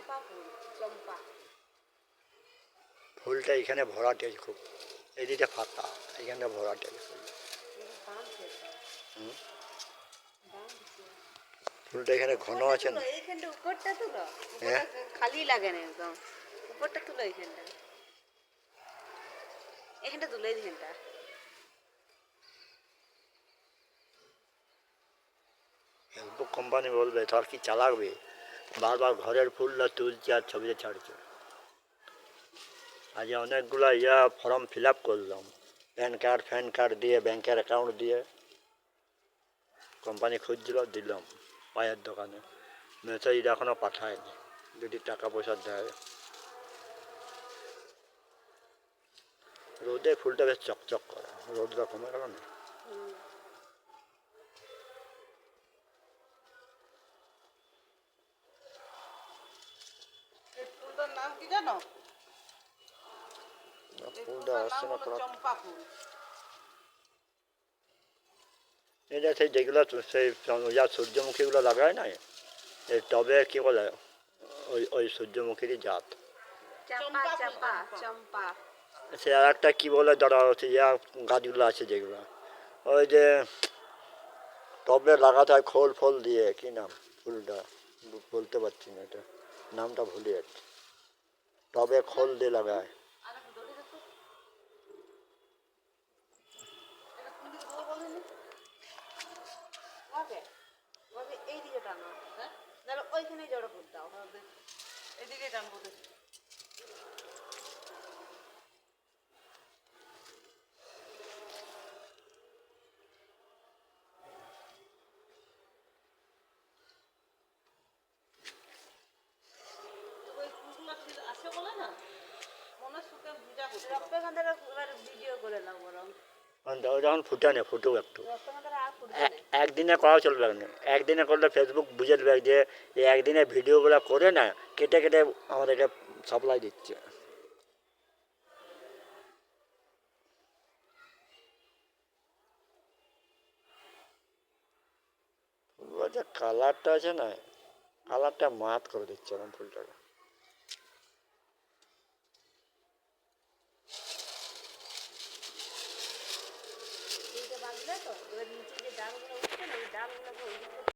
চাপা ফুল, চম্পা। ফুলটা এখানে ভরাটেই খুব, এদিকে ফাঁকা, এখানটা ভরাটেই ফুল। দাম খেতে হুম, দাম দিচ্ছে। ফুলটা এখানে ঘন উপরটা আছে তুলো, না। এইখানটা উপরটা তুলো, হ্যাঁ, উপরটা খালি লাগে না একদম। উপরটা তুলো, এইখানটা এইখানটা তুলো, এইখানটা। ফেসবুক কোম্পানি বলবে তোর কি চালাকবে, বারবার ঘরের ফুলটা তুলছে আর ছবিতে ছাড়ছে। আজ অনেকগুলো ফর্ম ফিল আপ করলাম, প্যান কার্ড ফ্যান কার্ড দিয়ে, ব্যাংকের অ্যাকাউন্ট দিয়ে। কোম্পানি খুঁজছিল, দিলাম পায়ের দোকানে। মেসেজ এখনও পাঠায়নি, যদি টাকা পয়সা দেয়। রোদে ফুলটা বেশ চকচক করে, রোদটা কমে গেল না। এই ফুলটার নাম কি জানো? এই ফুলটা ফুলটার নাম আসছে না হলো তোরা। চম্পা ফুল। এটা সেই যেগুলো সেই সূর্যমুখীগুলো লাগায় না, এই টবে কী বলে, ওই সূর্যমুখীরই জাত। চাপা, চাপা, চম্পা। সে আর একটা কী বলে ধরা হচ্ছে, গাছগুলো আছে যেগুলো, ওই যে টবে লাগাতে হয় খোল ফোল দিয়ে, কী নাম ফুলটা, বলতে পারছি না, এটা নামটা ভুলে যাচ্ছি। টবে খোল দিয়ে লাগায়। এইদিকে টানো, হ্যাঁ, নাহলে ওইখানে জড়ো করে দাও। এদিকে টানবো। ওই ফুলগুলো আছে বলে না, মনে সুখে পূজা করতে রক্তগন্ধার এবার ভিডিও করে নাও বরং। যখন ফুটে না, ফুটুক একটু। রক্তগন্ধার আর ফুটবে না। একদিনে করা চলবে না, একদিনে করলে ফেসবুক বুঝে দেবে যে এই একদিনে ভিডিওগুলো করে না কেটে কেটে আমাদেরকে সাপ্লাই দিচ্ছে। যে কালারটা আছে না, কালারটা মাত করে দিচ্ছে আমার ফুলটাকে। দুইটা বাজলে তো এবার নিচে যে ডালগুলো উঠছে না, ওই ডালগুলোকে ওই